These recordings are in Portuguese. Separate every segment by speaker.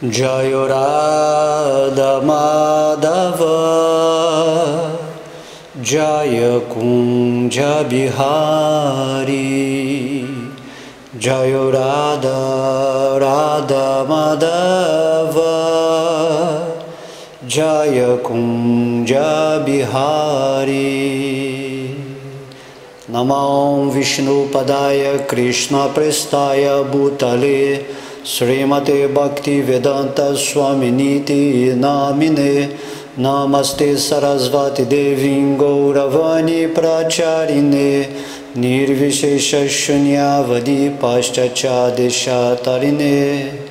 Speaker 1: Jayo Radha Madhava Jaya Kunja Bihari Jayo Radha Radha Madhava Jaya Kunja Bihari. Namam Vishnu Padaya Krishna Prestaya Bhutale Srimate Bhakti Vedanta Swaminiti Namine Namaste Sarasvati Devim Gauravani Pracharine Nirvishesha Shunyavadi Paschatya Deshatarine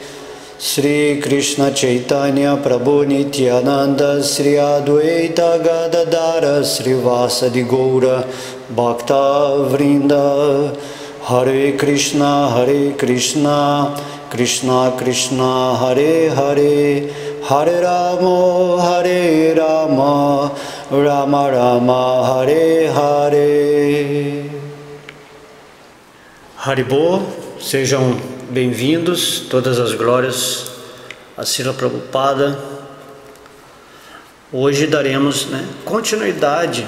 Speaker 1: Sri Krishna Chaitanya Prabhu Nityananda Sri Advaita Gadadara Sri Vasadi Gaura Bhakta Vrinda Hare Krishna Krishna Krishna Hare Hare Hare Rama Rama Rama Hare Hare. Haribol, sejam bem-vindos, todas as glórias a Srila Prabhupada. Hoje daremos continuidade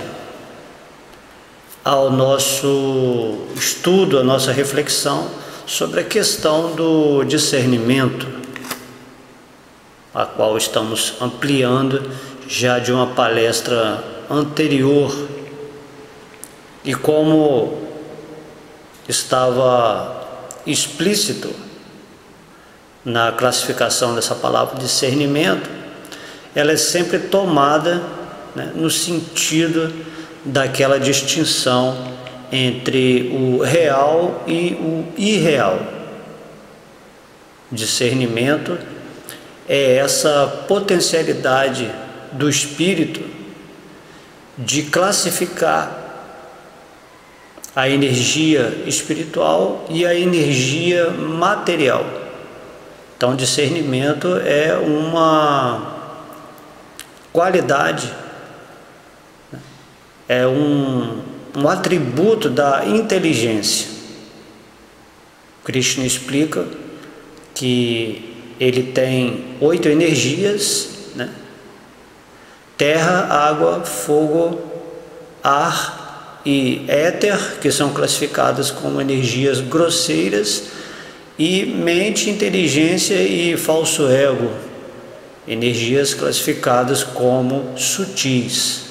Speaker 1: ao nosso estudo, à nossa reflexão sobre a questão do discernimento, a qual estamos ampliando já de uma palestra anterior. E como estava explícito na classificação dessa palavra discernimento, ela é sempre tomada no sentido daquela distinção entre o real e o irreal. Discernimento é essa potencialidade do espírito de classificar a energia espiritual e a energia material. Então, discernimento é uma qualidade, é um atributo da inteligência. Krishna explica que ele tem 8 energias, terra, água, fogo, ar e éter, que são classificadas como energias grosseiras, e mente, inteligência e falso ego, energias classificadas como sutis.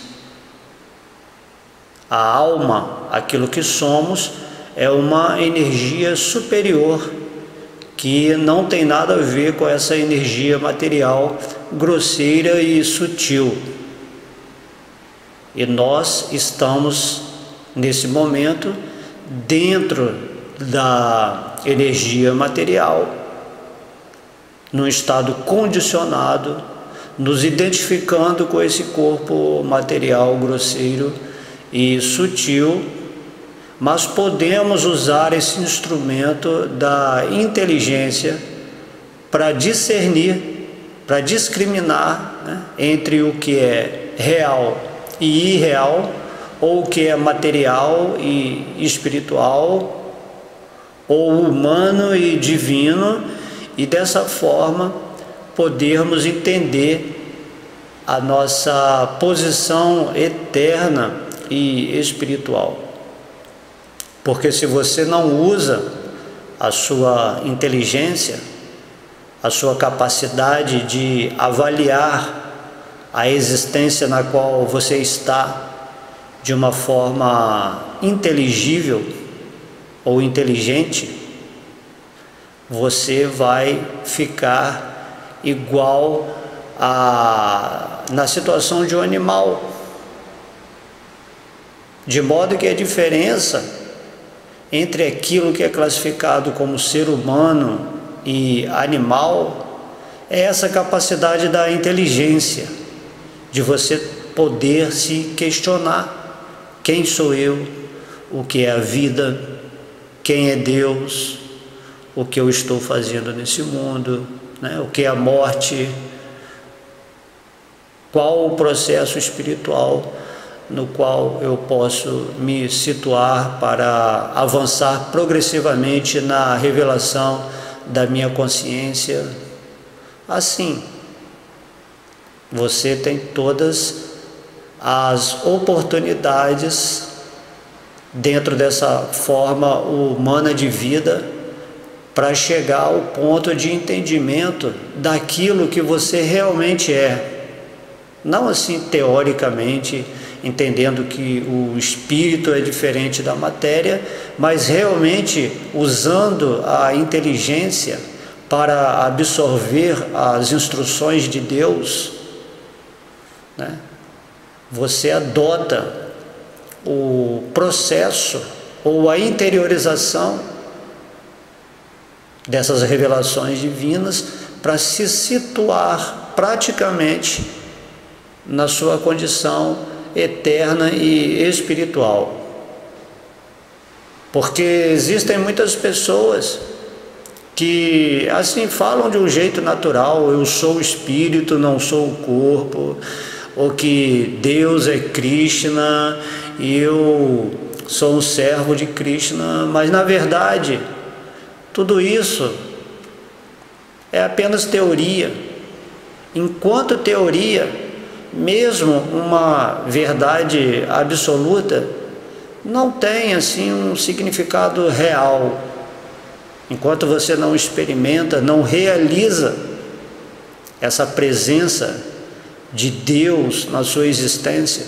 Speaker 1: A alma, aquilo que somos, é uma energia superior que não tem nada a ver com essa energia material grosseira e sutil. E nós estamos nesse momento dentro da energia material, num estado condicionado, nos identificando com esse corpo material grosseiro e sutil, mas podemos usar esse instrumento da inteligência para discernir, para discriminar entre o que é real e irreal, ou o que é material e espiritual, ou humano e divino, e dessa forma podermos entender a nossa posição eterna e espiritual. Porque se você não usa a sua inteligência, a sua capacidade de avaliar a existência na qual você está de uma forma inteligível ou inteligente, você vai ficar igual na situação de um animal. De modo que a diferença entre aquilo que é classificado como ser humano e animal é essa capacidade da inteligência, de você poder se questionar: quem sou eu? O que é a vida? Quem é Deus? O que eu estou fazendo nesse mundo? O que é a morte? Qual o processo espiritual no qual eu posso me situar para avançar progressivamente na revelação da minha consciência, Assim, você tem todas as oportunidades dentro dessa forma humana de vida para chegar ao ponto de entendimento daquilo que você realmente é. Não assim teoricamente, entendendo que o espírito é diferente da matéria, mas realmente usando a inteligência para absorver as instruções de Deus, né? Você adota o processo ou a interiorização dessas revelações divinas para se situar praticamente na sua condição eterna e espiritual. Porque existem muitas pessoas que assim falam de um jeito natural: eu sou o espírito, não sou o corpo, ou que Deus é Krishna e eu sou um servo de Krishna, mas na verdade tudo isso é apenas teoria. Enquanto teoria, mesmo uma verdade absoluta não tem assim um significado real. Enquanto você não experimenta, não realiza essa presença de Deus na sua existência,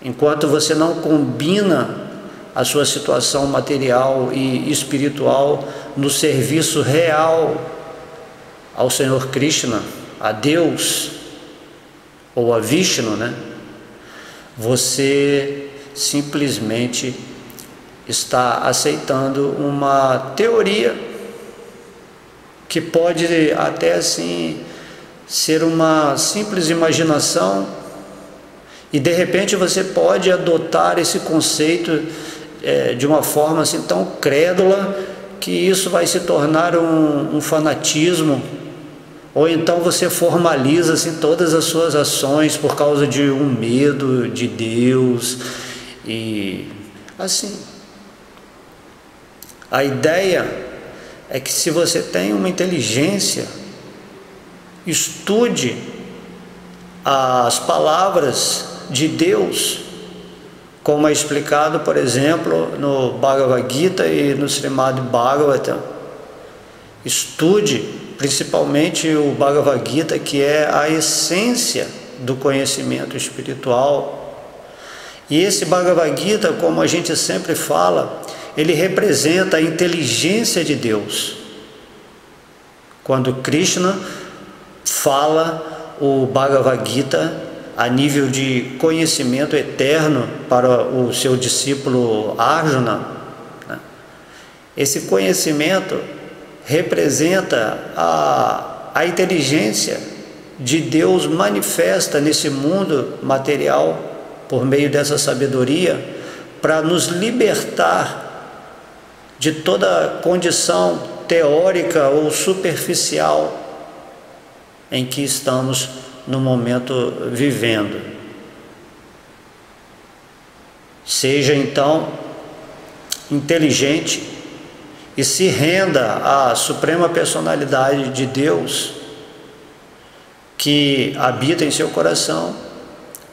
Speaker 1: enquanto você não combina a sua situação material e espiritual no serviço real ao Senhor Krishna, a Deus, ou a Vishnu, né? Você simplesmente está aceitando uma teoria que pode até assim ser uma simples imaginação, e de repente você pode adotar esse conceito de uma forma assim tão crédula que isso vai se tornar um fanatismo, ou então você formaliza assim todas as suas ações por causa de um medo de Deus. E assim, a ideia é que se você tem uma inteligência, estude as palavras de Deus, como é explicado, por exemplo, no Bhagavad Gita e no Srimad Bhagavatam. Estude principalmente o Bhagavad Gita, que é a essência do conhecimento espiritual. E esse Bhagavad Gita, como a gente sempre fala, ele representa a inteligência de Deus. Quando Krishna fala o Bhagavad Gita a nível de conhecimento eterno para o seu discípulo Arjuna, né? Esse conhecimento representa a inteligência de Deus manifesta nesse mundo material por meio dessa sabedoria, para nos libertar de toda condição teórica ou superficial em que estamos no momento vivendo. Seja então inteligente e se renda à suprema personalidade de Deus que habita em seu coração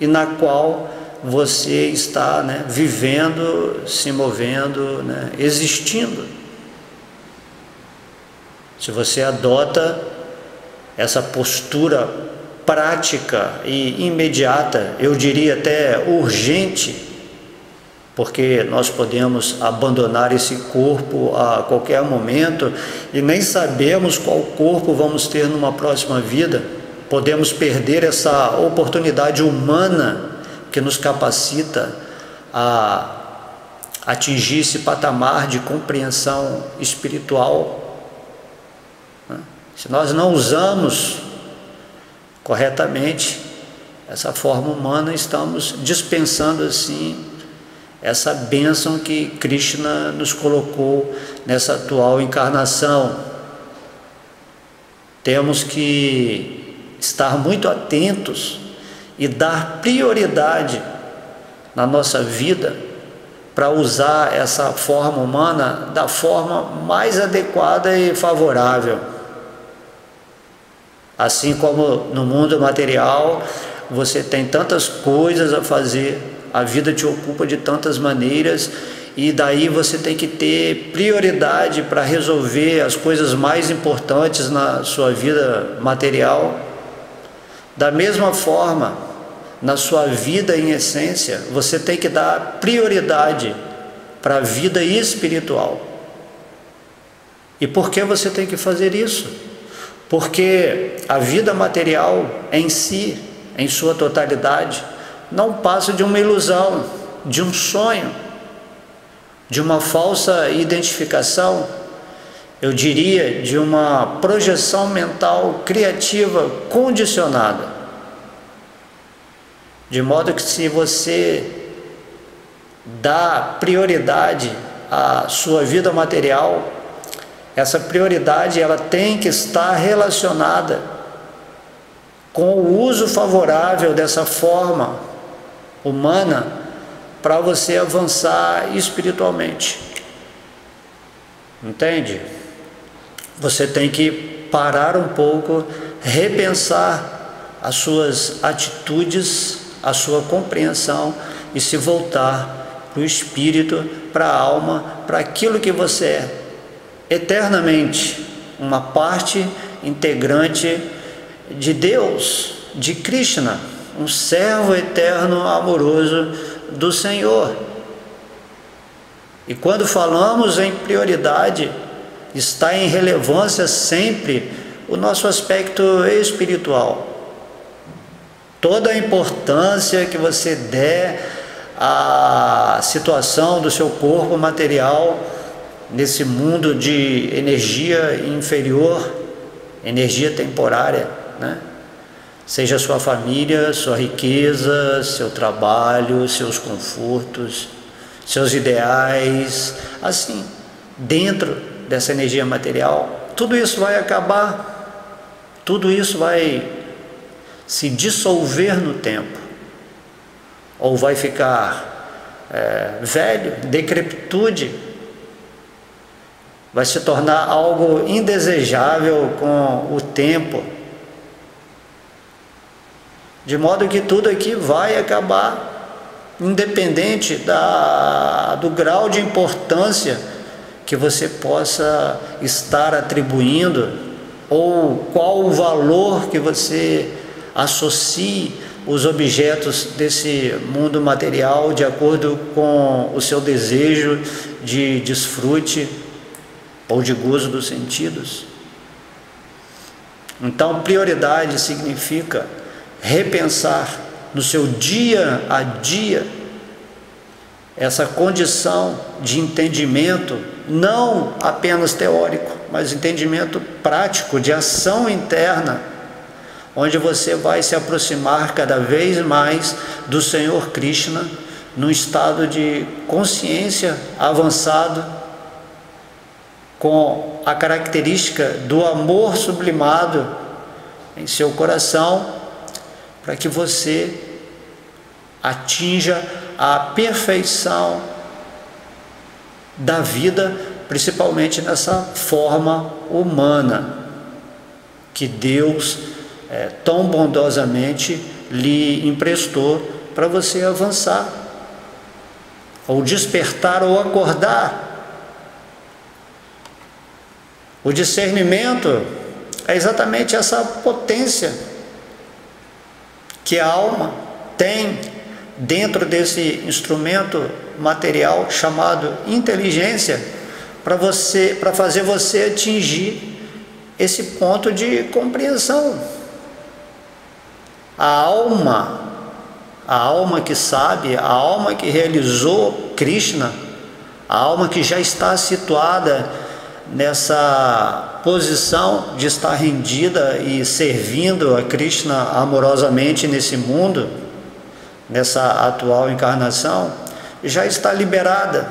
Speaker 1: e na qual você está, né, vivendo, se movendo, né, existindo. Se você adota essa postura prática e imediata, eu diria até urgente, porque nós podemos abandonar esse corpo a qualquer momento e nem sabemos qual corpo vamos ter numa próxima vida. Podemos perder essa oportunidade humana que nos capacita a atingir esse patamar de compreensão espiritual. Se nós não usamos corretamente essa forma humana, estamos dispensando assim essa bênção que Krishna nos colocou nessa atual encarnação. Temos que estar muito atentos e dar prioridade na nossa vida para usar essa forma humana da forma mais adequada e favorável. Assim como no mundo material você tem tantas coisas a fazer, a vida te ocupa de tantas maneiras, e daí você tem que ter prioridade para resolver as coisas mais importantes na sua vida material. Da mesma forma, na sua vida em essência, você tem que dar prioridade para a vida espiritual. E por que você tem que fazer isso? Porque a vida material em si, em sua totalidade, não passa de uma ilusão, de um sonho, de uma falsa identificação, eu diria, de uma projeção mental criativa condicionada. De modo que, se você dá prioridade à sua vida material, essa prioridade ela tem que estar relacionada com o uso favorável dessa forma humana para você avançar espiritualmente. Entende? Você tem que parar um pouco, repensar as suas atitudes, a sua compreensão e se voltar para o espírito, para a alma, para aquilo que você é eternamente, uma parte integrante de Deus, de Krishna, um servo eterno amoroso do Senhor. E quando falamos em prioridade, está em relevância sempre o nosso aspecto espiritual. Toda a importância que você der à situação do seu corpo material nesse mundo de energia inferior, energia temporária, né? Seja sua família, sua riqueza, seu trabalho, seus confortos, seus ideais, assim, dentro dessa energia material, tudo isso vai acabar, tudo isso vai se dissolver no tempo, ou vai ficar velho, decrepitude, vai se tornar algo indesejável com o tempo, de modo que tudo aqui vai acabar, independente do grau de importância que você possa estar atribuindo, ou qual o valor que você associe os objetos desse mundo material de acordo com o seu desejo de desfrute ou de gozo dos sentidos. Então, prioridade significa repensar no seu dia a dia essa condição de entendimento, não apenas teórico, mas entendimento prático, de ação interna, onde você vai se aproximar cada vez mais do Senhor Krishna, num estado de consciência avançado, com a característica do amor sublimado em seu coração, para que você atinja a perfeição da vida, principalmente nessa forma humana que Deus tão bondosamente lhe emprestou para você avançar, ou despertar, ou acordar. O discernimento é exatamente essa potência que a alma tem dentro desse instrumento material chamado inteligência, para fazer você atingir esse ponto de compreensão. A alma que sabe, a alma que realizou Krishna, a alma que já está situada nessa posição de estar rendida e servindo a Krishna amorosamente nesse mundo, nessa atual encarnação, já está liberada,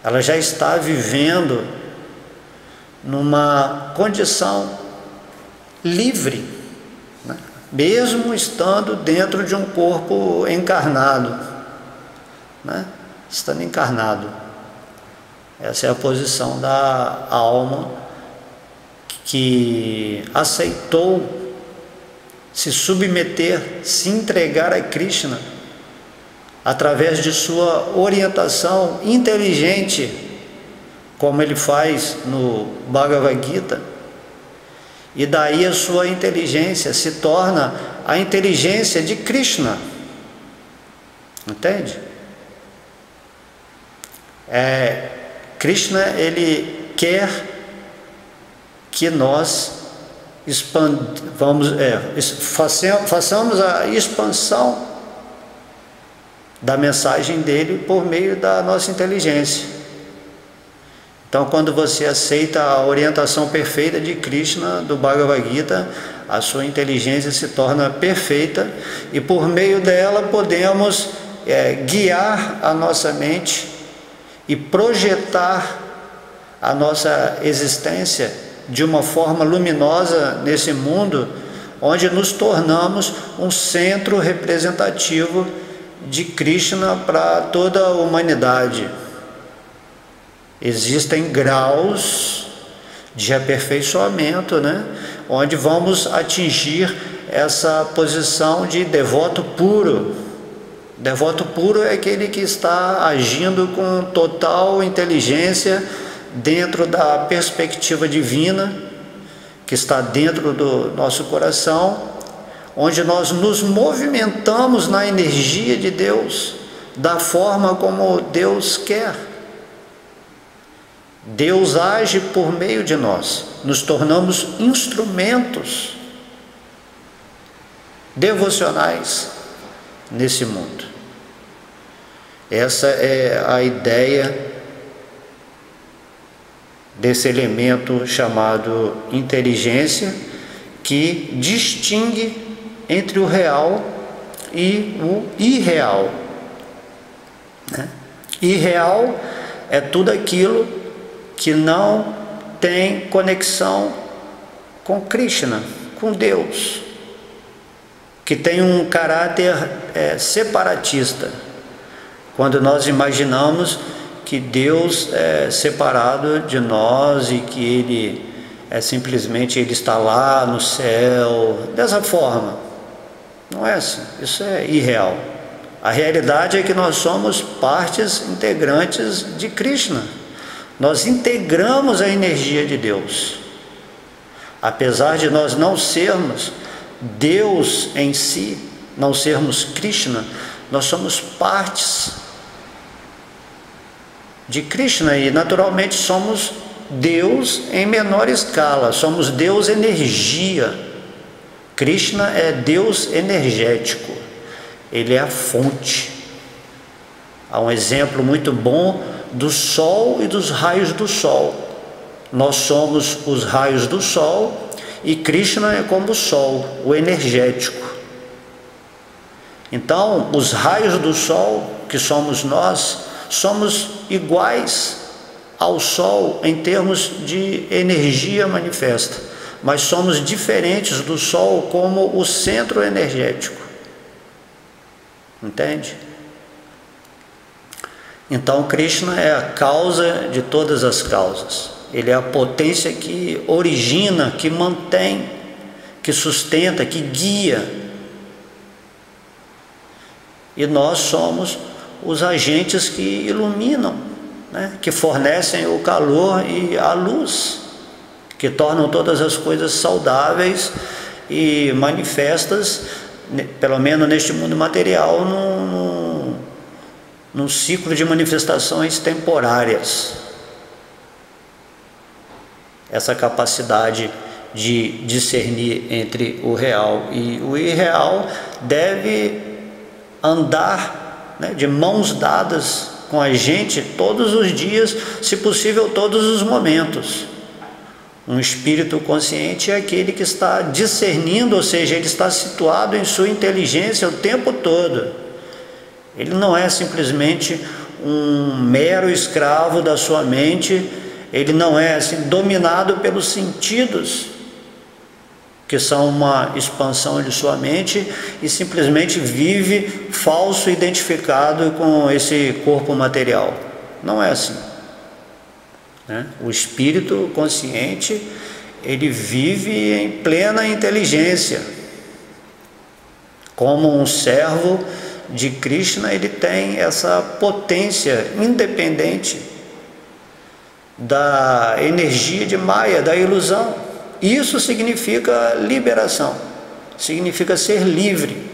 Speaker 1: ela já está vivendo numa condição livre, né? Mesmo estando dentro de um corpo encarnado, né? Estando encarnado. Essa é a posição da alma que aceitou se submeter, se entregar a Krishna, através de sua orientação inteligente, como ele faz no Bhagavad Gita, e daí a sua inteligência se torna a inteligência de Krishna, entende? Krishna, ele quer que nós façamos a expansão da mensagem dele por meio da nossa inteligência. Então, quando você aceita a orientação perfeita de Krishna, do Bhagavad Gita, a sua inteligência se torna perfeita, e por meio dela podemos guiar a nossa mente e projetar a nossa existência de uma forma luminosa nesse mundo, onde nos tornamos um centro representativo de Krishna para toda a humanidade. Existem graus de aperfeiçoamento, né? Onde vamos atingir essa posição de devoto puro. Devoto puro é aquele que está agindo com total inteligência dentro da perspectiva divina, que está dentro do nosso coração, onde nós nos movimentamos na energia de Deus, da forma como Deus quer. Deus age por meio de nós, nos tornamos instrumentos devocionais nesse mundo. Essa é a ideia desse elemento chamado inteligência, que distingue entre o real e o irreal, né? Irreal é tudo aquilo que não tem conexão com Krishna, com Deus, que tem um caráter separatista. Quando nós imaginamos que Deus é separado de nós e que Ele simplesmente Ele está lá no céu, dessa forma. Não é assim, isso é irreal. A realidade é que nós somos partes integrantes de Krishna. Nós integramos a energia de Deus. Apesar de nós não sermos Deus em si, não sermos Krishna, nós somos partes de Krishna e naturalmente somos Deus em menor escala, somos Deus energia. Krishna é Deus energético, Ele é a fonte. Há um exemplo muito bom do Sol e dos raios do Sol. Nós somos os raios do Sol e Krishna é como o Sol, o energético. Então, os raios do Sol, que somos nós, somos iguais ao Sol em termos de energia manifesta, mas somos diferentes do Sol como o centro energético. Entende? Então, Krishna é a causa de todas as causas. Ele é a potência que origina, que mantém, que sustenta, que guia. E nós somos os agentes que iluminam, né? Que fornecem o calor e a luz, que tornam todas as coisas saudáveis e manifestas, pelo menos neste mundo material, num ciclo de manifestações temporárias. Essa capacidade de discernir entre o real e o irreal deve andar, né, de mãos dadas com a gente todos os dias, se possível todos os momentos. Um espírito consciente é aquele que está discernindo, ou seja, ele está situado em sua inteligência o tempo todo. Ele não é simplesmente um mero escravo da sua mente, ele não é assim dominado pelos sentidos, que são uma expansão de sua mente, e simplesmente vive falso, identificado com esse corpo material. Não é assim, né? O espírito consciente, ele vive em plena inteligência. Como um servo de Krishna, ele tem essa potência independente da energia de Maya, da ilusão. Isso significa liberação, significa ser livre.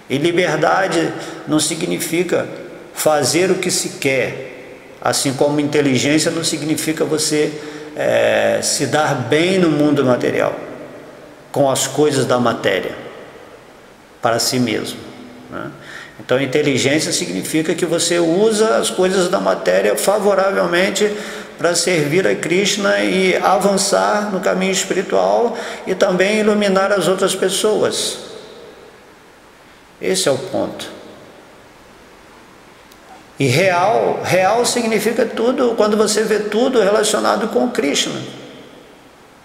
Speaker 1: E liberdade não significa fazer o que se quer, assim como inteligência não significa você se dar bem no mundo material, com as coisas da matéria, para si mesmo, né? Então inteligência significa que você usa as coisas da matéria favoravelmente para servir a Krishna e avançar no caminho espiritual e também iluminar as outras pessoas. Esse é o ponto. E real significa tudo, quando você vê tudo relacionado com Krishna,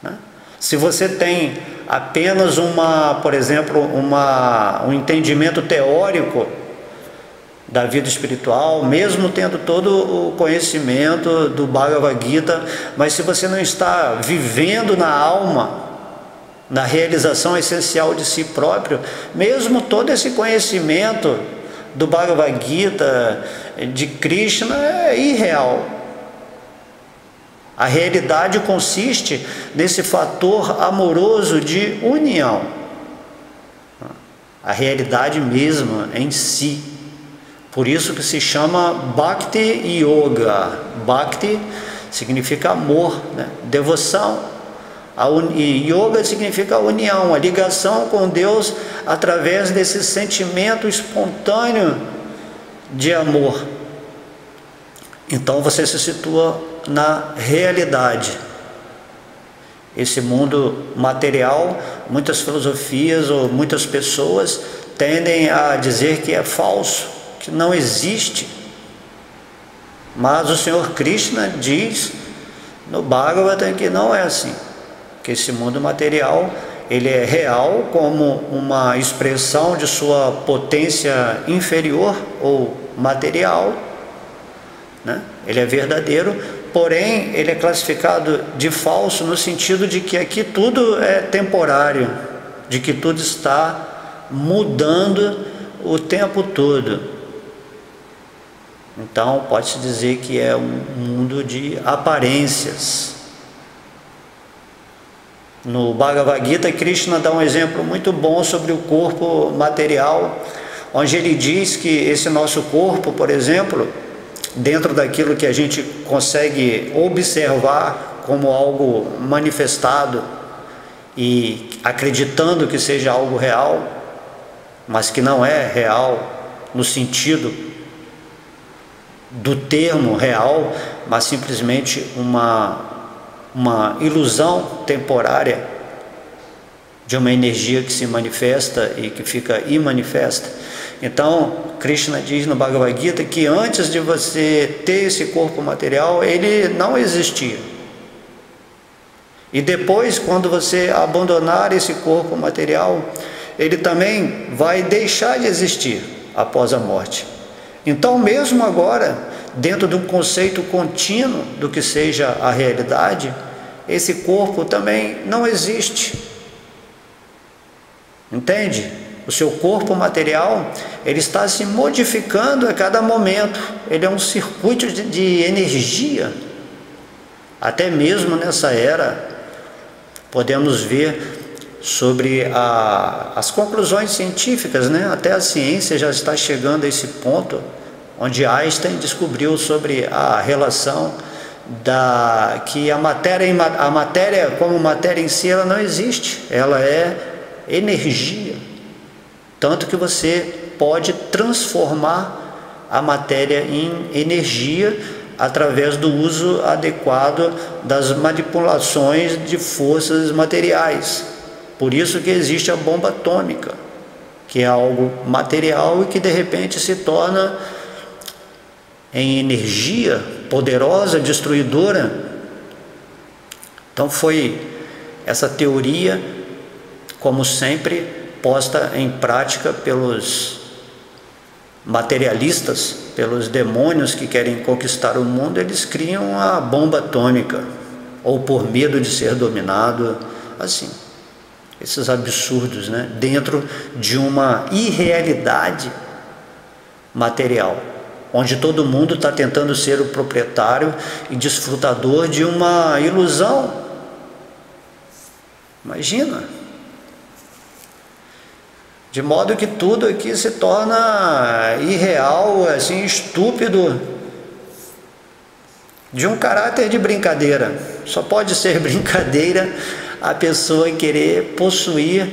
Speaker 1: né? Se você tem apenas por exemplo, um entendimento teórico da vida espiritual, mesmo tendo todo o conhecimento do Bhagavad Gita, mas se você não está vivendo na alma, na realização essencial de si próprio, mesmo todo esse conhecimento do Bhagavad Gita, de Krishna, é irreal. A realidade consiste nesse fator amoroso de união, a realidade mesma em si. Por isso que se chama Bhakti Yoga. Bhakti significa amor, né? Devoção. E Yoga significa união, a ligação com Deus através desse sentimento espontâneo de amor. Então você se situa na realidade. Esse mundo material, muitas filosofias ou muitas pessoas tendem a dizer que é falso, que não existe. Mas o Senhor Krishna diz no Bhagavatam que não é assim, que esse mundo material ele é real como uma expressão de sua potência inferior ou material, né? Ele é verdadeiro, porém ele é classificado de falso no sentido de que aqui tudo é temporário, de que tudo está mudando o tempo todo. Então pode-se dizer que é um mundo de aparências. No Bhagavad Gita, Krishna dá um exemplo muito bom sobre o corpo material, onde ele diz que esse nosso corpo, por exemplo, dentro daquilo que a gente consegue observar como algo manifestado e acreditando que seja algo real, mas que não é real no sentido do termo real, mas simplesmente uma ilusão temporária de uma energia que se manifesta e que fica imanifesta. Então, Krishna diz no Bhagavad Gita que antes de você ter esse corpo material, ele não existia. E depois, quando você abandonar esse corpo material, ele também vai deixar de existir após a morte. Então, mesmo agora, dentro de um conceito contínuo do que seja a realidade, esse corpo também não existe. Entende? O seu corpo material, ele está se modificando a cada momento. Ele é um circuito de energia. Até mesmo nessa era, podemos ver sobre as conclusões científicas, né? Até a ciência já está chegando a esse ponto, onde Einstein descobriu sobre a relação que a matéria como matéria em si, ela não existe, ela é energia. Tanto que você pode transformar a matéria em energia através do uso adequado das manipulações de forças materiais. Por isso que existe a bomba atômica, que é algo material e que de repente se torna em energia poderosa, destruidora. Então foi essa teoria, como sempre, posta em prática pelos materialistas, pelos demônios que querem conquistar o mundo. Eles criam a bomba atômica, ou por medo de ser dominado, assim, esses absurdos, né? Dentro de uma irrealidade material, onde todo mundo está tentando ser o proprietário e desfrutador de uma ilusão. Imagina! De modo que tudo aqui se torna irreal, assim, estúpido, de um caráter de brincadeira. Só pode ser brincadeira a pessoa querer possuir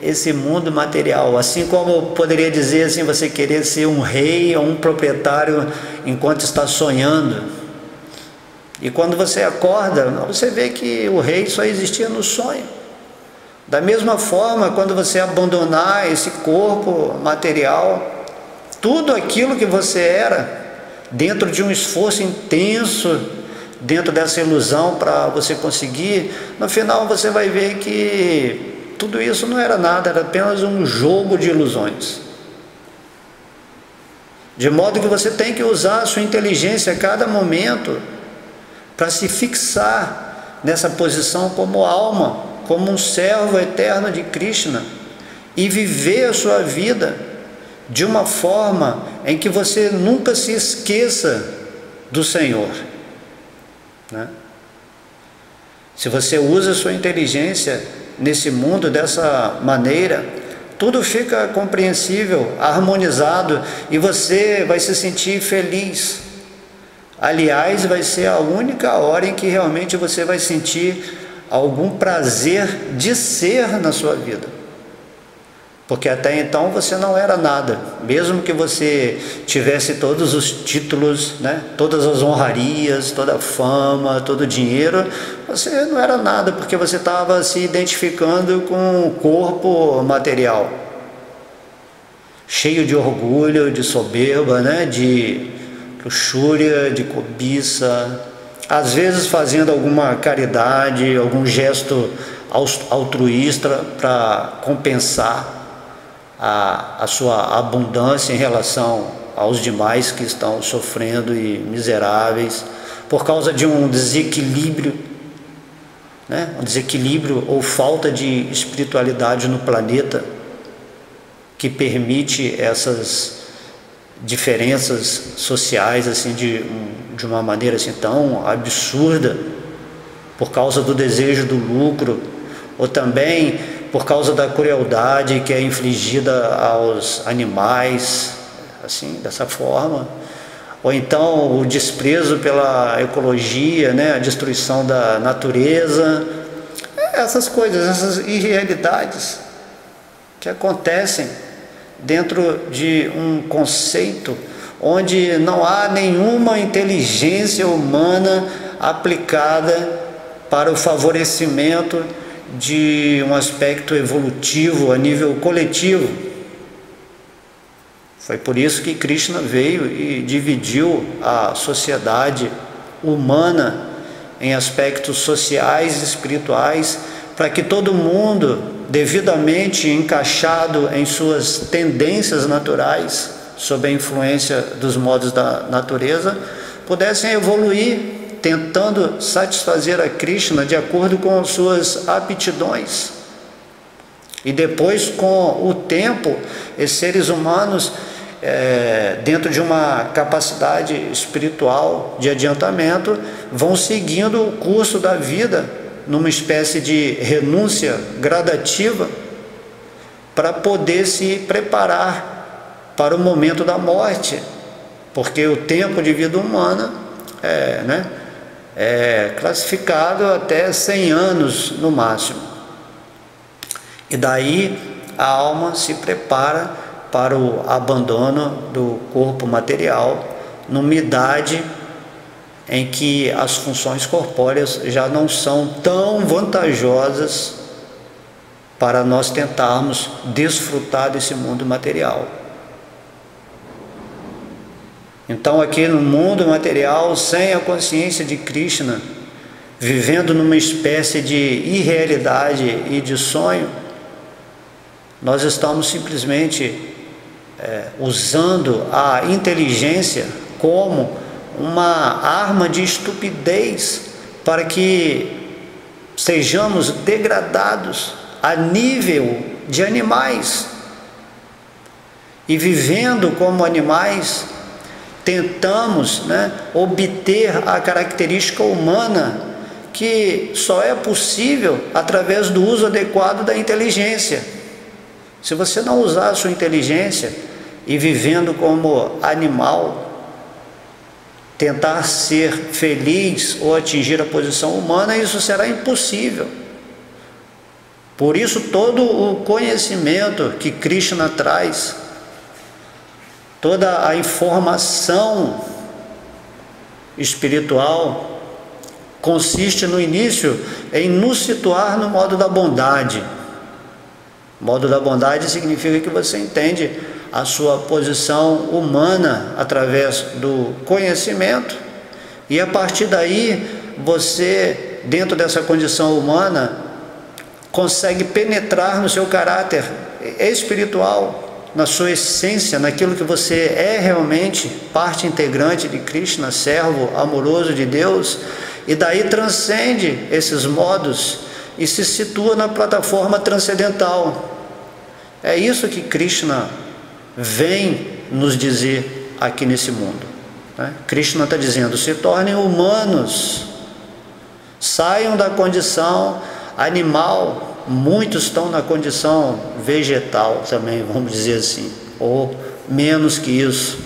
Speaker 1: esse mundo material, assim como poderia dizer assim, você querer ser um rei ou um proprietário enquanto está sonhando, e quando você acorda, você vê que o rei só existia no sonho. Da mesma forma, quando você abandonar esse corpo material, tudo aquilo que você era, dentro de um esforço intenso, dentro dessa ilusão para você conseguir, no final você vai ver que tudo isso não era nada, era apenas um jogo de ilusões. De modo que você tem que usar a sua inteligência a cada momento para se fixar nessa posição como alma, como um servo eterno de Krishna, e viver a sua vida de uma forma em que você nunca se esqueça do Senhor, né? Se você usa a sua inteligência nesse mundo dessa maneira, tudo fica compreensível, harmonizado, e você vai se sentir feliz. Aliás, vai ser a única hora em que realmente você vai sentir algum prazer de ser na sua vida, porque até então você não era nada. Mesmo que você tivesse todos os títulos, né, todas as honrarias, toda a fama, todo o dinheiro, você não era nada, porque você estava se identificando com o corpo material, cheio de orgulho, de soberba, né, de luxúria, de cobiça, às vezes fazendo alguma caridade, algum gesto altruísta para compensar a sua abundância em relação aos demais que estão sofrendo e miseráveis por causa de um desequilíbrio, né? Um desequilíbrio ou falta de espiritualidade no planeta, que permite essas diferenças sociais assim de uma maneira assim tão absurda, por causa do desejo do lucro, ou também por causa da crueldade que é infligida aos animais, assim, dessa forma, ou então o desprezo pela ecologia, né, a destruição da natureza, essas coisas, essas irrealidades que acontecem dentro de um conceito onde não há nenhuma inteligência humana aplicada para o favorecimento de um aspecto evolutivo a nível coletivo. Foi por isso que Krishna veio e dividiu a sociedade humana em aspectos sociais e espirituais, para que todo mundo, devidamente encaixado em suas tendências naturais, sob a influência dos modos da natureza, pudessem evoluir, tentando satisfazer a Krishna de acordo com suas aptidões. E depois, com o tempo, esses seres humanos, dentro de uma capacidade espiritual de adiantamento, vão seguindo o curso da vida numa espécie de renúncia gradativa, para poder se preparar para o momento da morte, porque o tempo de vida humana é classificado até 100 anos no máximo, e daí a alma se prepara para o abandono do corpo material, numa idade em que as funções corpóreas já não são tão vantajosas para nós tentarmos desfrutar desse mundo material. Então, aqui no mundo material, sem a consciência de Krishna, vivendo numa espécie de irrealidade e de sonho, nós estamos simplesmente usando a inteligência como uma arma de estupidez para que sejamos degradados a nível de animais, e vivendo como animais, tentamos, obter a característica humana, que só é possível através do uso adequado da inteligência. Se você não usar a sua inteligência e vivendo como animal, tentar ser feliz ou atingir a posição humana, isso será impossível. Por isso, todo o conhecimento que Krishna traz, toda a informação espiritual, consiste no início em nos situar no modo da bondade. O modo da bondade significa que você entende a sua posição humana através do conhecimento, e a partir daí você, dentro dessa condição humana, consegue penetrar no seu caráter espiritual, na sua essência, naquilo que você é realmente, parte integrante de Krishna, servo amoroso de Deus, e daí transcende esses modos e se situa na plataforma transcendental. É isso que Krishna vem nos dizer aqui nesse mundo, Krishna está dizendo: se tornem humanos, saiam da condição animal. Muitos estão na condição vegetal também, vamos dizer assim, ou menos que isso.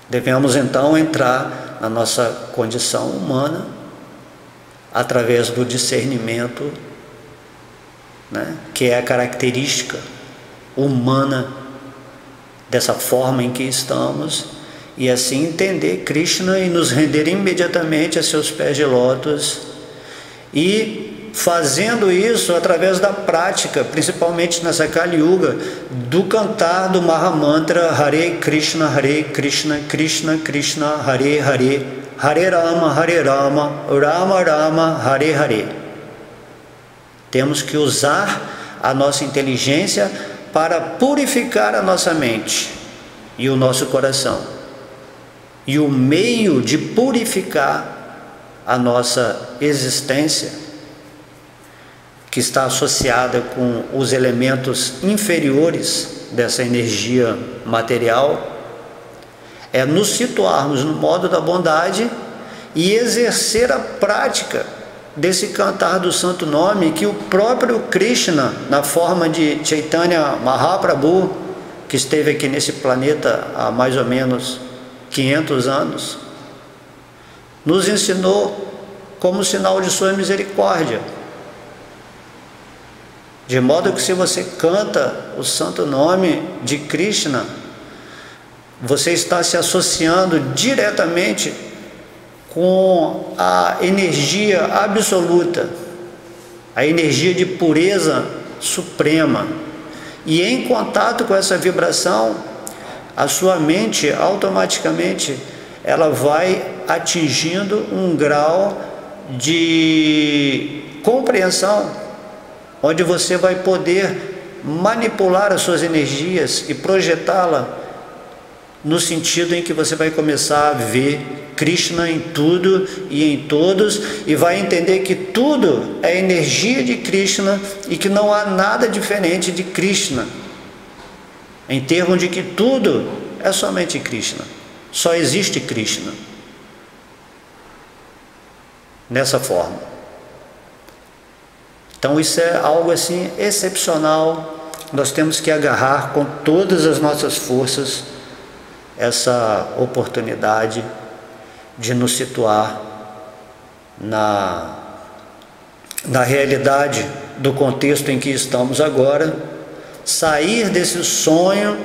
Speaker 1: Devemos então entrar na nossa condição humana através do discernimento, que é a característica humana dessa forma em que estamos, e assim entender Krishna e nos render imediatamente a seus pés de lótus, e fazendo isso através da prática, principalmente nessa Kali Yuga, do cantar do Mahamantra Hare Krishna, Krishna Krishna, Hare Hare, Hare Rama, Rama Rama, Hare Hare. Temos que usar a nossa inteligência para purificar a nossa mente e o nosso coração. E o meio de purificar a nossa existência, que está associada com os elementos inferiores dessa energia material, é nos situarmos no modo da bondade e exercer a prática desse cantar do santo nome, que o próprio Krishna, na forma de Chaitanya Mahaprabhu, que esteve aqui nesse planeta há mais ou menos 500 anos, nos ensinou como sinal de sua misericórdia. De modo que, se você canta o santo nome de Krishna, você está se associando diretamente com a energia absoluta, a energia de pureza suprema. E em contato com essa vibração, a sua mente automaticamente ela vai atingindo um grau de compreensão, onde você vai poder manipular as suas energias e projetá-la no sentido em que você vai começar a ver Krishna em tudo e em todos, e vai entender que tudo é energia de Krishna e que não há nada diferente de Krishna, em termos de que tudo é somente Krishna, só existe Krishna. Nessa forma. Então isso é algo assim excepcional. Nós temos que agarrar com todas as nossas forças essa oportunidade de nos situar na realidade do contexto em que estamos agora, sair desse sonho,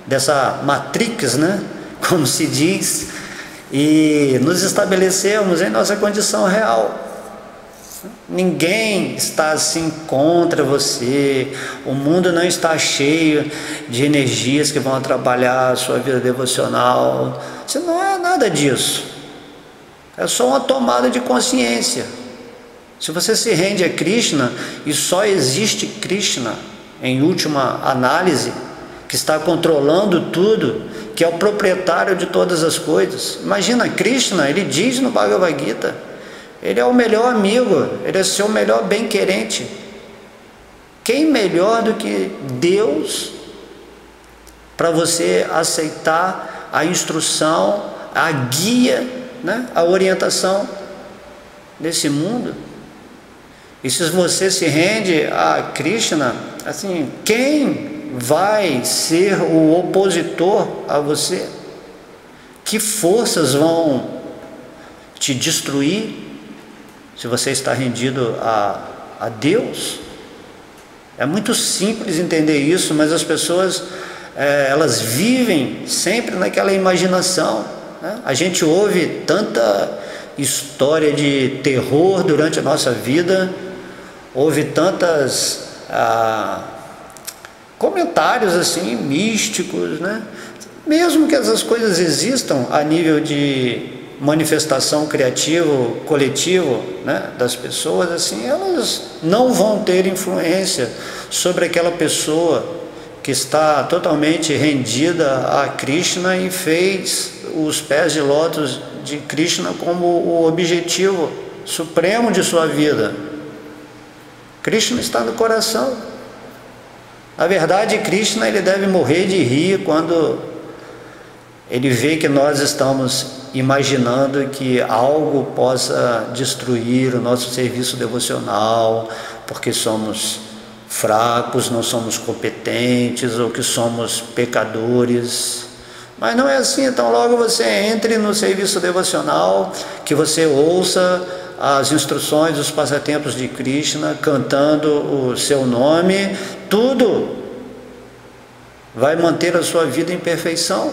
Speaker 1: dessa matrix, como se diz, e nos estabelecermos em nossa condição real. Ninguém está assim contra você, o mundo não está cheio de energias que vão atrapalhar a sua vida devocional. Isso não é nada disso, é só uma tomada de consciência. Se você se rende a Krishna, e só existe Krishna em última análise, que está controlando tudo, que é o proprietário de todas as coisas. Imagina, Krishna, ele diz no Bhagavad Gita, ele é o melhor amigo, ele é seu melhor bem-querente. Quem melhor do que Deus para você aceitar a instrução, a guia, né, a orientação desse mundo? E se você se rende a Krishna, assim, quem vai ser o opositor a você? Que forças vão te destruir se você está rendido a Deus? É muito simples entender isso, mas as pessoas elas vivem sempre naquela imaginação, né? A gente ouve tanta história de terror durante a nossa vida, houve tantas comentários assim místicos, né? Mesmo que essas coisas existam a nível de manifestação criativo coletivo, né, das pessoas, assim, elas não vão ter influência sobre aquela pessoa que está totalmente rendida a Krishna e fez os pés de lótus de Krishna como o objetivo supremo de sua vida. Krishna está no coração. Na verdade, Krishna, ele deve morrer de rir quando ele vê que nós estamos imaginando que algo possa destruir o nosso serviço devocional, porque somos fracos, não somos competentes, ou que somos pecadores. Mas não é assim. Então logo você entre no serviço devocional, que você ouça as instruções dos passatempos de Krishna, cantando o seu nome, tudo vai manter a sua vida em perfeição.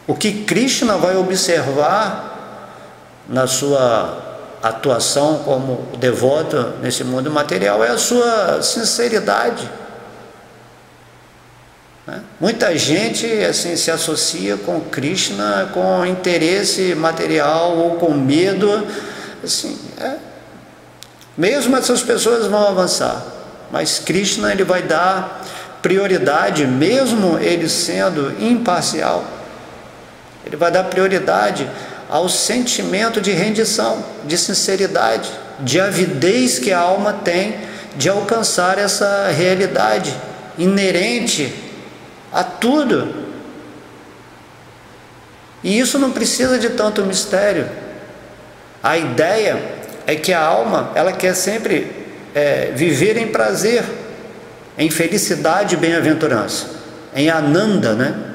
Speaker 1: O que Krishna vai observar na sua atuação como devoto nesse mundo material é a sua sinceridade. Muita gente assim se associa com Krishna com interesse material ou com medo, assim, mesmo essas pessoas vão avançar, mas Krishna, ele vai dar prioridade, mesmo ele sendo imparcial, ele vai dar prioridade ao sentimento de rendição, de sinceridade, de avidez que a alma tem de alcançar essa realidade inerente a tudo. E isso não precisa de tanto mistério. A ideia é que a alma, ela quer sempre viver em prazer, em felicidade e bem-aventurança, em Ananda, né?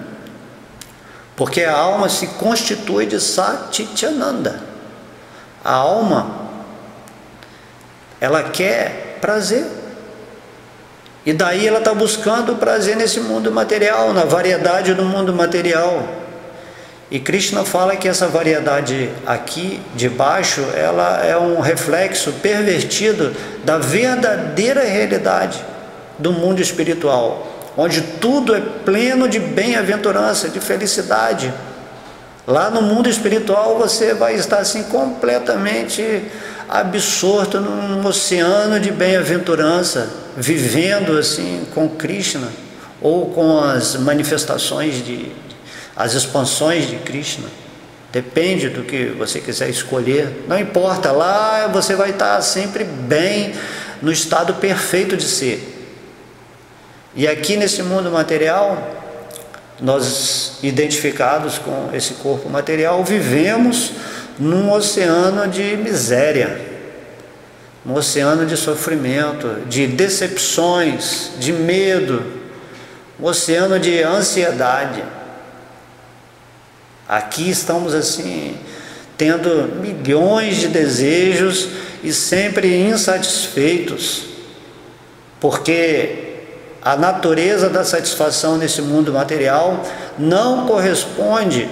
Speaker 1: Porque a alma se constitui de Satchitananda. A alma, ela quer prazer. E daí ela está buscando prazer nesse mundo material, na variedade do mundo material. E Krishna fala que essa variedade aqui de baixo, ela é um reflexo pervertido da verdadeira realidade do mundo espiritual, onde tudo é pleno de bem-aventurança, de felicidade. Lá no mundo espiritual você vai estar assim completamente absorto num oceano de bem-aventurança, vivendo assim com Krishna, ou com as manifestações as expansões de Krishna. Depende do que você quiser escolher, não importa, lá você vai estar sempre bem, no estado perfeito de ser. E aqui nesse mundo material, nós identificados com esse corpo material, vivemos num oceano de miséria, num oceano de sofrimento, de decepções, de medo, um oceano de ansiedade. Aqui estamos assim, tendo milhões de desejos e sempre insatisfeitos, porque a natureza da satisfação nesse mundo material não corresponde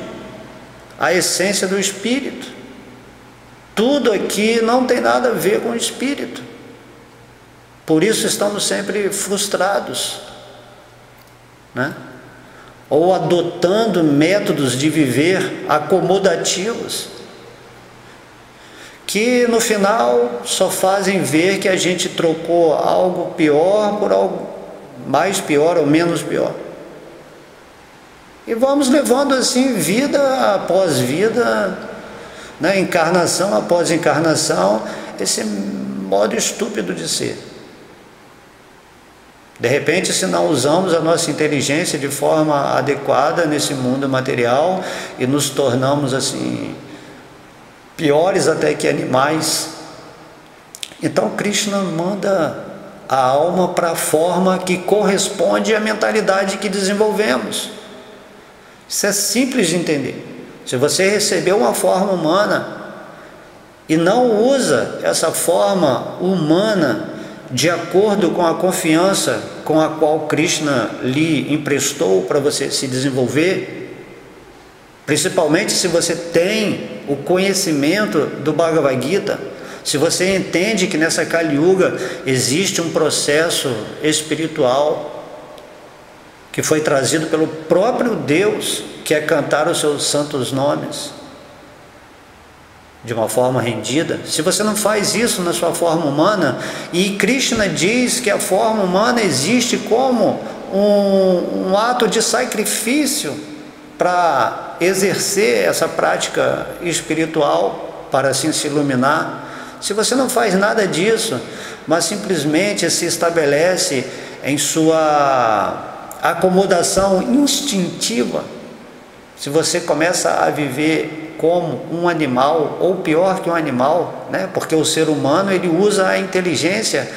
Speaker 1: à essência do espírito. Tudo aqui não tem nada a ver com o espírito. Por isso estamos sempre frustrados, né? Ou adotando métodos de viver acomodativos, que no final só fazem ver que a gente trocou algo pior por algo mais pior ou menos pior. E vamos levando assim vida após vida, né? Encarnação após encarnação, esse modo estúpido de ser. De repente, se não usamos a nossa inteligência de forma adequada nesse mundo material e nos tornamos assim piores até que animais, então Krishna manda a alma para a forma que corresponde à mentalidade que desenvolvemos. Isso é simples de entender. Se você recebeu uma forma humana e não usa essa forma humana de acordo com a confiança com a qual Krishna lhe emprestou para você se desenvolver, principalmente se você tem o conhecimento do Bhagavad Gita, se você entende que nessa Kali Yuga existe um processo espiritual que foi trazido pelo próprio Deus, que é cantar os seus santos nomes de uma forma rendida. Se você não faz isso na sua forma humana, e Krishna diz que a forma humana existe como um ato de sacrifício para exercer essa prática espiritual, para assim se iluminar. Se você não faz nada disso, mas simplesmente se estabelece em sua acomodação instintiva, se você começa a viver como um animal, ou pior que um animal, né? Porque o ser humano ele usa a inteligência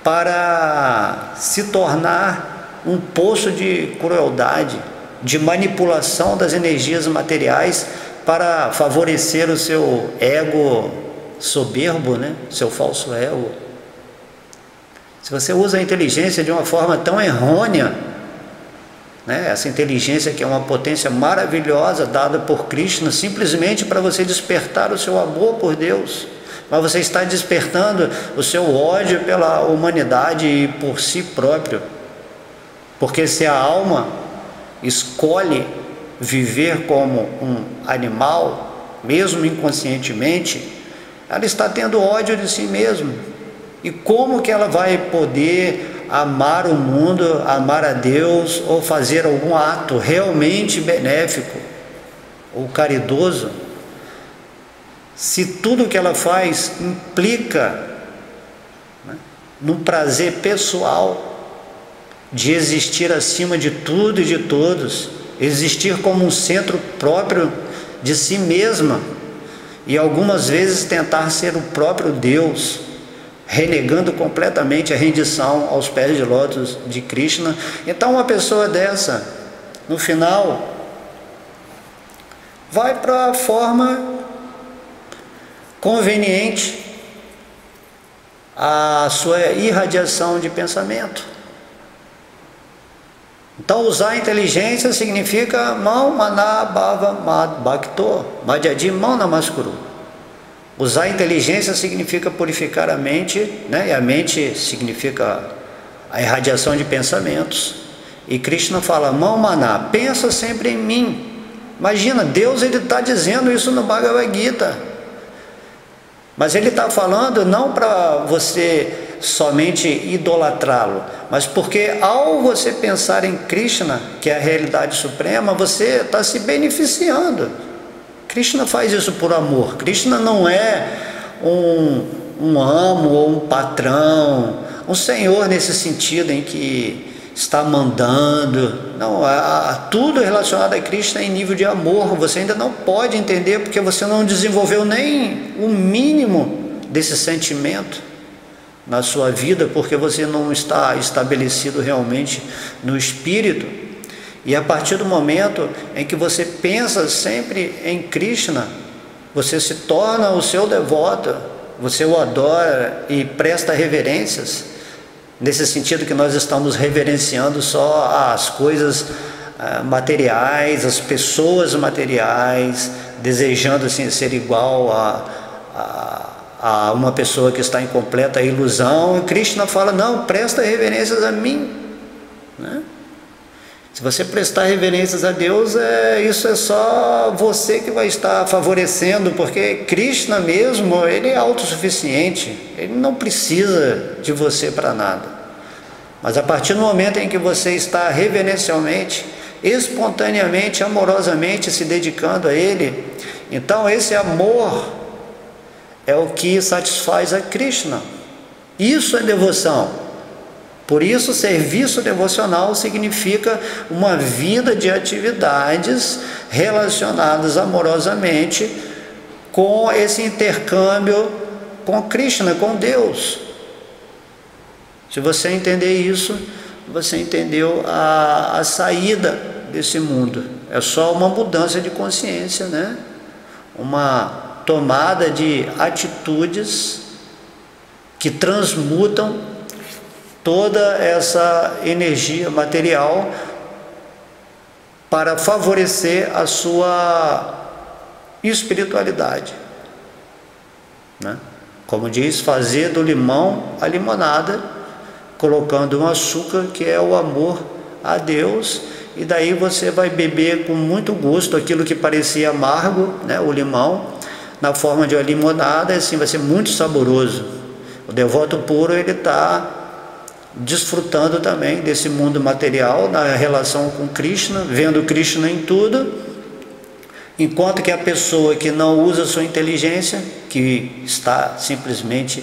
Speaker 1: para se tornar um poço de crueldade, de manipulação das energias materiais para favorecer o seu ego soberbo, né? Seu falso ego. Se você usa a inteligência de uma forma tão errônea, né? Essa inteligência que é uma potência maravilhosa dada por Krishna simplesmente para você despertar o seu amor por Deus, mas você está despertando o seu ódio pela humanidade e por si próprio, porque se a alma escolhe viver como um animal, mesmo inconscientemente, ela está tendo ódio de si mesma. E como que ela vai poder amar o mundo, amar a Deus, ou fazer algum ato realmente benéfico ou caridoso, se tudo que ela faz implica, né, num prazer pessoal de existir acima de tudo e de todos, existir como um centro próprio de si mesma, e algumas vezes tentar ser o próprio Deus, renegando completamente a rendição aos pés de lótus de Krishna. Então uma pessoa dessa, no final, vai para a forma conveniente à sua irradiação de pensamento. Então usar a inteligência significa Mam Mana Bhava Mad Bhakto Madhyadi Mam Namaskuru. Usar a inteligência significa purificar a mente, né? E a mente significa a irradiação de pensamentos. E Krishna fala, Mam Mana, pensa sempre em mim. Imagina, Deus ele está dizendo isso no Bhagavad Gita. Mas ele está falando não para você somente idolatrá-lo, mas porque ao você pensar em Krishna, que é a realidade suprema, você está se beneficiando. Krishna faz isso por amor. Krishna não é um amo ou um patrão, um senhor nesse sentido em que está mandando. Não, tudo relacionado a Krishna é em nível de amor. Você ainda não pode entender porque você não desenvolveu nem o mínimo desse sentimento na sua vida, porque você não está estabelecido realmente no espírito. E a partir do momento em que você pensa sempre em Krishna, você se torna o seu devoto, você o adora e presta reverências, nesse sentido que nós estamos reverenciando só as coisas materiais, as pessoas materiais, desejando assim ser igual a uma pessoa que está em completa ilusão. E Krishna fala, não, presta reverências a mim, né? Se você prestar reverências a Deus, isso é só você que vai estar favorecendo, porque Krishna mesmo, ele é autossuficiente, ele não precisa de você para nada. Mas a partir do momento em que você está reverencialmente espontaneamente, amorosamente se dedicando a Ele. Então esse amor é o que satisfaz a Krishna. Isso é devoção. Por isso, serviço devocional significa uma vida de atividades relacionadas amorosamente com esse intercâmbio com Krishna, com Deus. Se você entender isso, você entendeu a saída desse mundo. É só uma mudança de consciência, né? Uma tomada de atitudes que transmutam toda essa energia material para favorecer a sua espiritualidade, né? Como diz, fazer do limão a limonada, colocando um açúcar que é o amor a Deus, e daí você vai beber com muito gosto aquilo que parecia amargo, né, o limão, na forma de uma limonada, assim vai ser muito saboroso. O devoto puro, ele está desfrutando também desse mundo material, na relação com Krishna, vendo Krishna em tudo, enquanto que a pessoa que não usa sua inteligência, que está simplesmente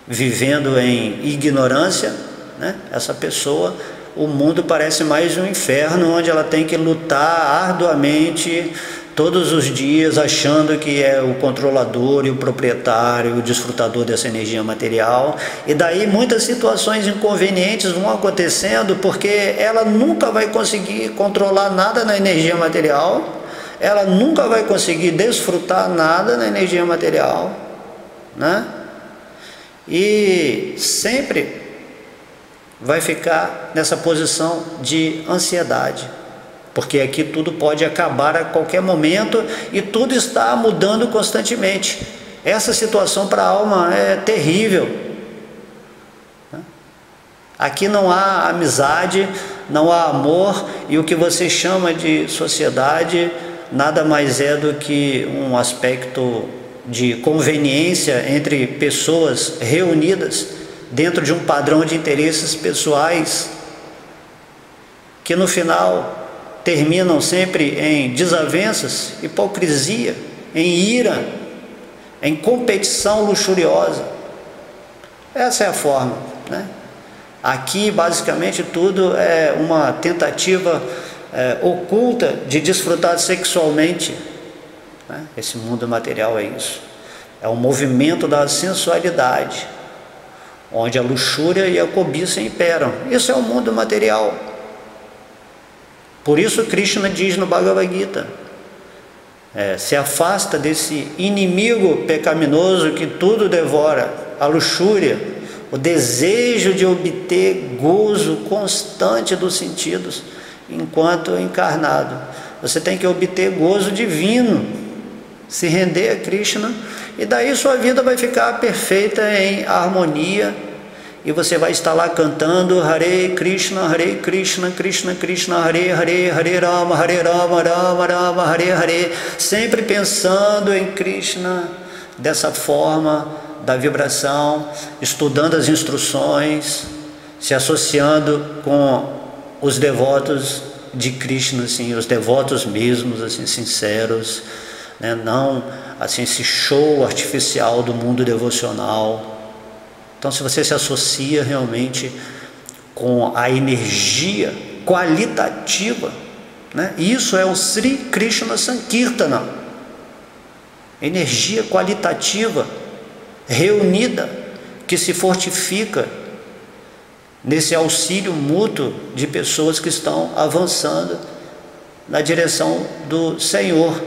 Speaker 1: vivendo em ignorância, né? Essa pessoa, o mundo parece mais um inferno, onde ela tem que lutar arduamente todos os dias, achando que é o controlador e o proprietário, o desfrutador dessa energia material. E daí muitas situações inconvenientes vão acontecendo, porque ela nunca vai conseguir controlar nada na energia material, ela nunca vai conseguir desfrutar nada na energia material, né? E sempre vai ficar nessa posição de ansiedade, porque aqui tudo pode acabar a qualquer momento e tudo está mudando constantemente. Essa situação para a alma é terrível. Aqui não há amizade, não há amor, e o que você chama de sociedade nada mais é do que um aspecto de conveniência entre pessoas reunidas dentro de um padrão de interesses pessoais, que no final terminam sempre em desavenças, hipocrisia, em ira, em competição luxuriosa. Essa é a forma, né? Aqui basicamente tudo é uma tentativa oculta de desfrutar sexualmente, né? Esse mundo material é isso, é um movimento da sensualidade, onde a luxúria e a cobiça imperam. Isso é o mundo material. Por isso Krishna diz no Bhagavad Gita, se afasta desse inimigo pecaminoso que tudo devora, a luxúria, o desejo de obter gozo constante dos sentidos enquanto encarnado. Você tem que obter gozo divino, se render a Krishna, e daí sua vida vai ficar perfeita em harmonia, e você vai estar lá cantando Hare Krishna, Krishna Krishna, Hare Hare, Hare Rama, Rama Rama, Hare Hare, sempre pensando em Krishna, dessa forma da vibração, estudando as instruções, se associando com os devotos de Krishna, assim, os devotos mesmos, assim, sinceros, né? Não assim esse show artificial do mundo devocional. Então, se você se associa realmente com a energia qualitativa, né? Isso é o Sri Krishna Sankirtana, energia qualitativa reunida, que se fortifica nesse auxílio mútuo de pessoas que estão avançando na direção do Senhor,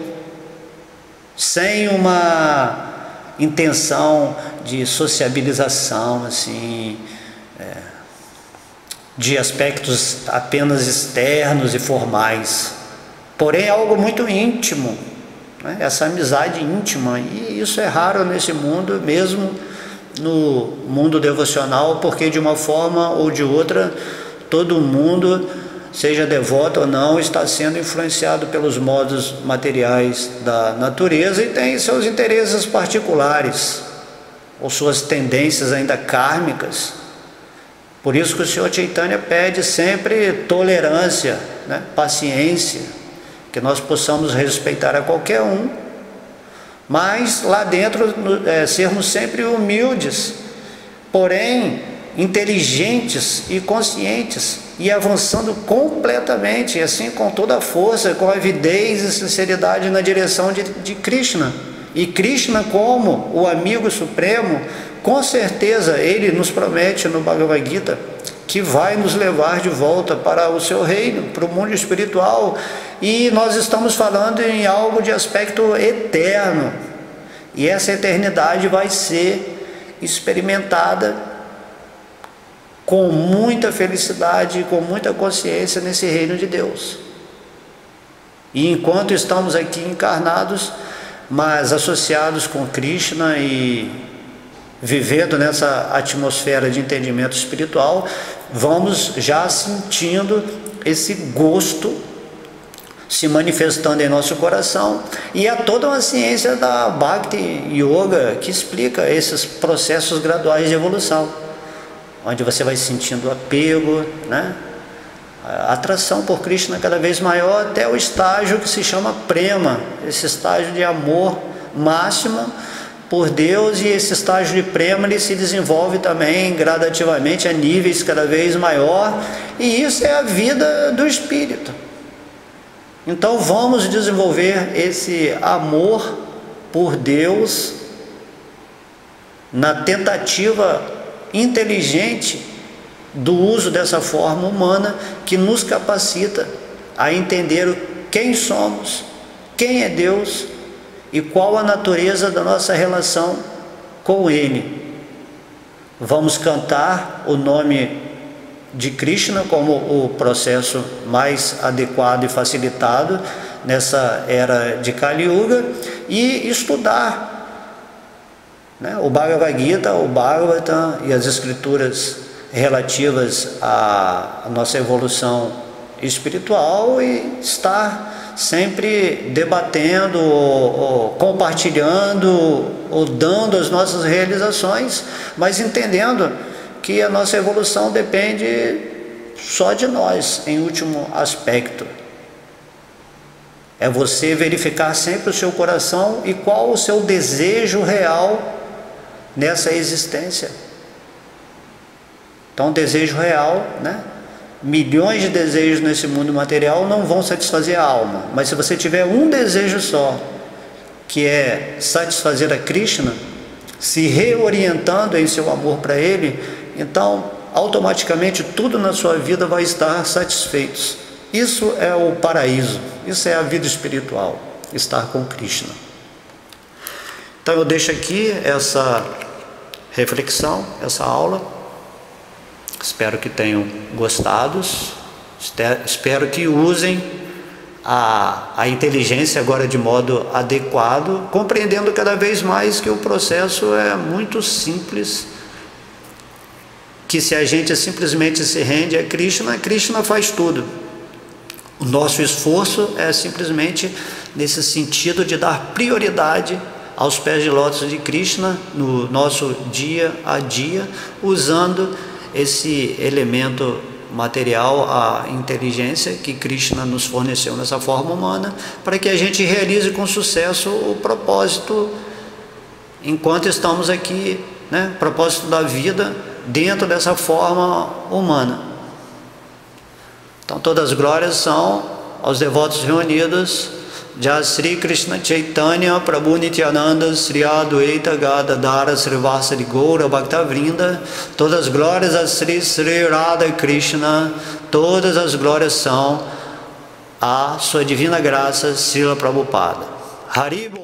Speaker 1: sem uma intenção de sociabilização, assim, de aspectos apenas externos e formais, porém é algo muito íntimo, né? Essa amizade íntima, e isso é raro nesse mundo, mesmo no mundo devocional, porque de uma forma ou de outra, todo mundo, seja devoto ou não, está sendo influenciado pelos modos materiais da natureza e tem seus interesses particulares, ou suas tendências ainda kármicas, Por isso que o Senhor Chaitanya pede sempre tolerância, né? Paciência, que nós possamos respeitar a qualquer um, mas lá dentro sermos sempre humildes, porém inteligentes e conscientes, e avançando completamente, assim com toda a força, com avidez e sinceridade na direção de Krishna. E Krishna, como o amigo supremo, com certeza ele nos promete no Bhagavad Gita que vai nos levar de volta para o seu reino, para o mundo espiritual, e nós estamos falando em algo de aspecto eterno, e essa eternidade vai ser experimentada com muita felicidade e com muita consciência nesse reino de Deus. E enquanto estamos aqui encarnados, mas associados com Krishna e vivendo nessa atmosfera de entendimento espiritual, vamos já sentindo esse gosto se manifestando em nosso coração. E há toda uma ciência da Bhakti Yoga que explica esses processos graduais de evolução, onde você vai sentindo apego, né? A atração por Krishna cada vez maior, até o estágio que se chama prema, esse estágio de amor máximo por Deus. E esse estágio de prema ele se desenvolve também gradativamente a níveis cada vez maior, e isso é a vida do espírito. Então vamos desenvolver esse amor por Deus na tentativa inteligente do uso dessa forma humana, que nos capacita a entender quem somos, quem é Deus e qual a natureza da nossa relação com Ele. Vamos cantar o nome de Krishna como o processo mais adequado e facilitado nessa era de Kali Yuga, e estudar, né, o Bhagavad Gita, o Bhagavatam e as escrituras relativas à nossa evolução espiritual, e estar sempre debatendo, ou compartilhando, ou dando as nossas realizações, mas entendendo que a nossa evolução depende só de nós, em último aspecto. É você verificar sempre o seu coração e qual o seu desejo real nessa existência. Então, desejo real, né? Milhões de desejos nesse mundo material não vão satisfazer a alma, mas se você tiver um desejo só, que é satisfazer a Krishna, se reorientando em seu amor para Ele, então automaticamente tudo na sua vida vai estar satisfeito. Isso é o paraíso, isso é a vida espiritual, estar com Krishna. Então eu deixo aqui essa reflexão, essa aula. Espero que tenham gostado, espero que usem a inteligência agora de modo adequado, compreendendo cada vez mais que o processo é muito simples, que se a gente simplesmente se rende a Krishna, Krishna faz tudo. O nosso esforço é simplesmente nesse sentido de dar prioridade aos pés de lótus de Krishna no nosso dia a dia, usando esse elemento material, a inteligência que Krishna nos forneceu nessa forma humana, para que a gente realize com sucesso o propósito enquanto estamos aqui, né? Propósito da vida dentro dessa forma humana. Então todas as glórias são aos devotos reunidos. Jai Sri Krishna Chaitanya Prabhu Nityananda Sri Adwaita Gadadara Srivasari Gaura Bhaktavrinda. Todas as glórias a Sri Sri Radha Krishna, todas as glórias são a sua divina graça Srila Prabhupada. Haribo.